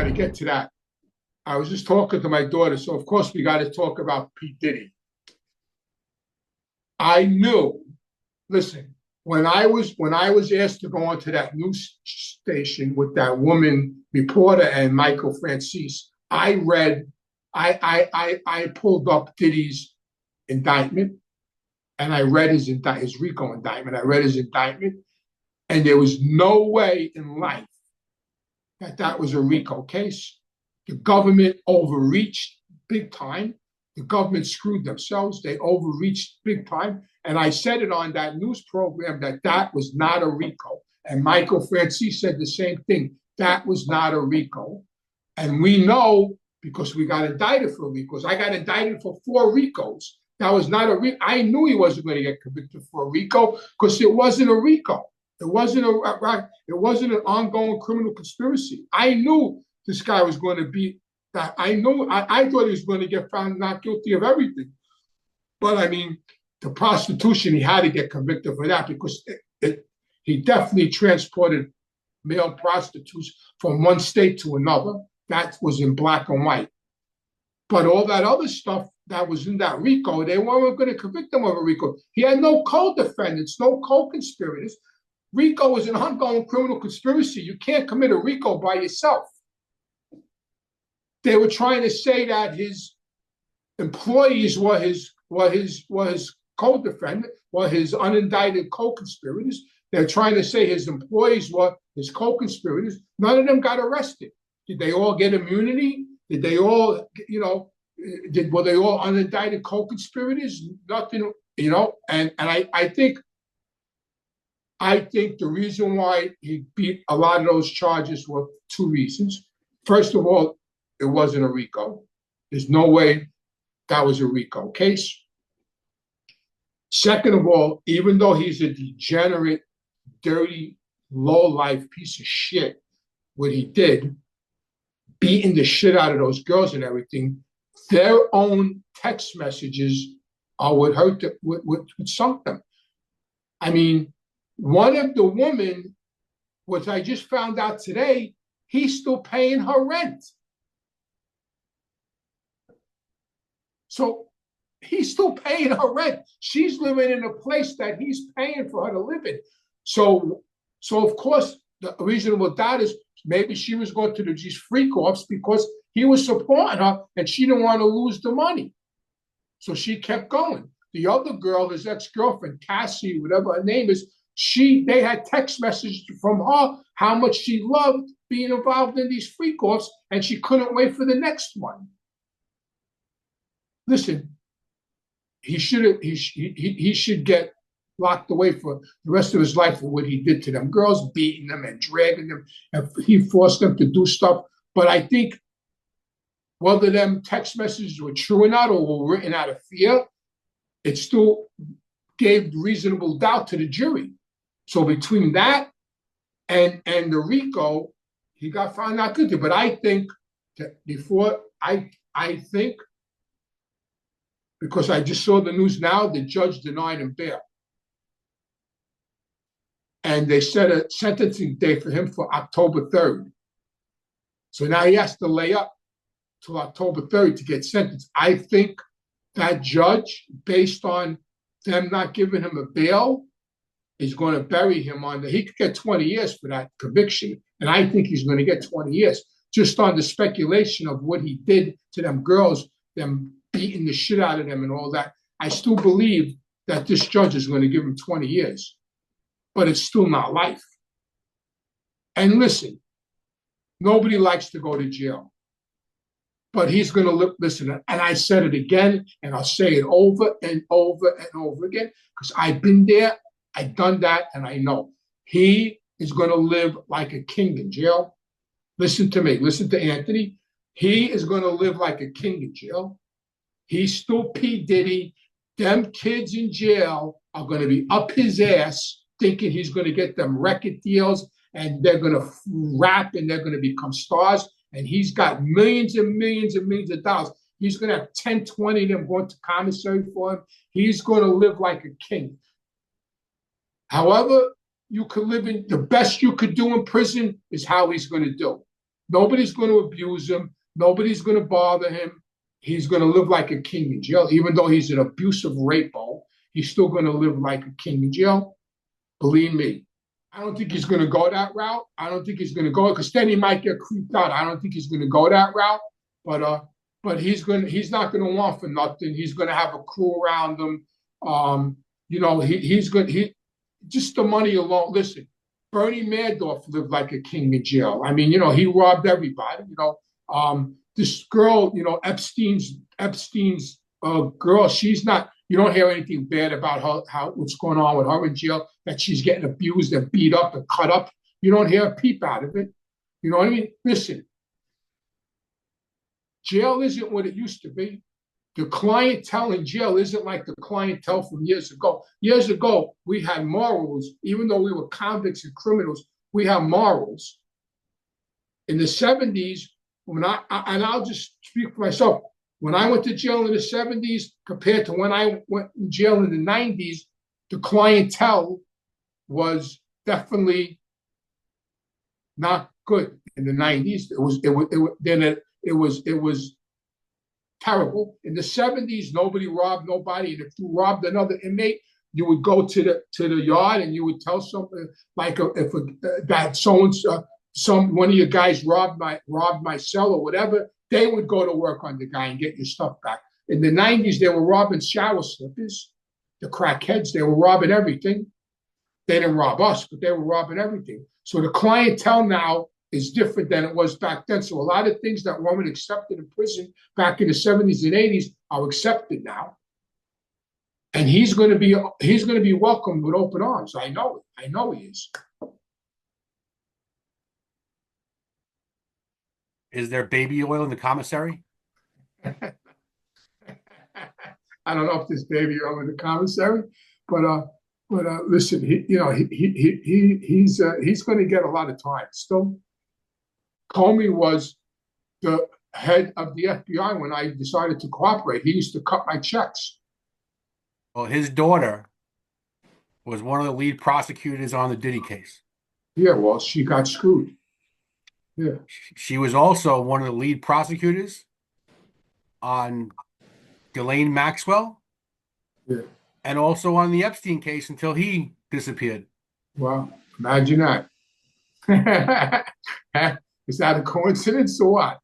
to get to that. I was just talking to my daughter, so of course we got to talk about P. Diddy. I knew, listen, when I was asked to go onto that news station with that woman reporter and Michael Franzese, I pulled up Diddy's indictment, and I read his RICO indictment. I read his indictment, and there was no way in life that was a RICO case. The government overreached big time. The government screwed themselves. They overreached big time. And I said it on that news program that was not a RICO. And Michael Franzese said the same thing. That was not a RICO. And we know, because we got indicted for RICOs. I got indicted for 4 RICOs. That was not a RICO. I knew he wasn't going to get convicted for a RICO because it wasn't a RICO. It wasn't an ongoing criminal conspiracy. I knew this guy was going to be that. I thought he was going to get found not guilty of everything. But I mean, the prostitution, he had to get convicted for that because he definitely transported male prostitutes from one state to another. That was in black and white. But all that other stuff that was in that RICO, they weren't going to convict him of a RICO. He had no co-defendants, no co-conspirators. RICO is an ongoing criminal conspiracy. You can't commit a RICO by yourself. They were trying to say that his employees were his co-defendant, were his unindicted co-conspirators. They're trying to say his employees were his co-conspirators. None of them got arrested. Did they all get immunity? Did they all, were they all unindicted co-conspirators? Nothing, and I think the reason why he beat a lot of those charges were 2 reasons. First of all, it wasn't a RICO. There's no way that was a RICO case. Second of all, even though he's a degenerate, dirty, low-life piece of shit, what he did, beating the shit out of those girls and everything, their own text messages are what hurt them, what sunk them. I mean, one of the women, which I just found out today, he's still paying her rent. So he's still paying her rent. She's living in a place that he's paying for her to live in. So of course, the reasonable doubt is maybe she was going to these freak-offs because he was supporting her and she didn't want to lose the money. So she kept going. The other girl, his ex-girlfriend, Cassie, whatever her name is, they had text messages from her how much she loved being involved in these freak-offs, and she couldn't wait for the next one. Listen, he should get locked away for the rest of his life for what he did to them girls, beating them and dragging them, and he forced them to do stuff. But I think whether them text messages were true or not, or were written out of fear, it still gave reasonable doubt to the jury. So between that and the RICO, he got found not guilty. But I think that I think, because I just saw the news now, the judge denied him bail. And they set a sentencing date for him for October 3rd. So now he has to lay up till October 3rd to get sentenced. I think that judge, based on them not giving him a bail, is going to bury him he could get 20 years for that conviction. And I think he's going to get 20 years just on the speculation of what he did to them girls, them beating the shit out of them and all that. I still believe that this judge is going to give him 20 years, but it's still not life. And listen, nobody likes to go to jail, but he's going to listen. And I said it again, and I'll say it over and over and over again, because I've been there, I've done that, and I know. He is going to live like a king in jail. Listen to me. Listen to Anthony. He is going to live like a king in jail. He's still P. Diddy. Them kids in jail are going to be up his ass thinking he's going to get them record deals and they're going to rap and they're going to become stars. And he's got millions and millions and millions of dollars. He's going to have 10, 20 of them going to commissary for him. He's going to live like a king. However, you could live in the best you could do in prison is how he's going to do. Nobody's going to abuse him. Nobody's going to bother him. He's going to live like a king in jail. Even though he's an abusive rapo, he's still going to live like a king in jail. Believe me. I don't think he's going to go that route. I don't think he's going to go, because then he might get creeped out. I don't think he's going to go that route. But he's not going to want for nothing. He's going to have a crew around him. He's good. Just the money alone. Listen, Bernie Madoff lived like a king in jail. I mean, he robbed everybody. This girl, Epstein's girl. She's not. You don't hear anything bad about her, what's going on with her in jail, that she's getting abused and beat up and cut up. You don't hear a peep out of it. You know what I mean? Listen, jail isn't what it used to be. The clientele in jail isn't like the clientele from years ago. Years ago, we had morals. Even though we were convicts and criminals, we had morals. In the 70s, I'll just speak for myself, when I went to jail in the 70s compared to when I went in jail in the 90s, the clientele was definitely not good. In the 90s, it was terrible. In the 70s, nobody robbed nobody, and if you robbed another inmate, you would go to the yard and you would tell something like that one of your guys robbed my cell or whatever. They would go to work on the guy and get your stuff back. In the 90s, they were robbing shower slippers. The crackheads, they were robbing everything. They didn't rob us, but they were robbing everything. So the clientele now is different than it was back then. So a lot of things that weren't accepted in prison back in the 70s and 80s are accepted now. And he's going to be welcomed with open arms. I know it. I know he is. Is there baby oil in the commissary? I don't know if there's baby oil in the commissary, but listen, he's going to get a lot of time still. Comey was the head of the FBI when I decided to cooperate. He used to cut my checks. Well, his daughter was one of the lead prosecutors on the Diddy case. Yeah, well, she got screwed. Yeah. She was also one of the lead prosecutors on Ghislaine Maxwell. Yeah. And also on the Epstein case until he disappeared. Wow. Imagine that. Is that a coincidence or what?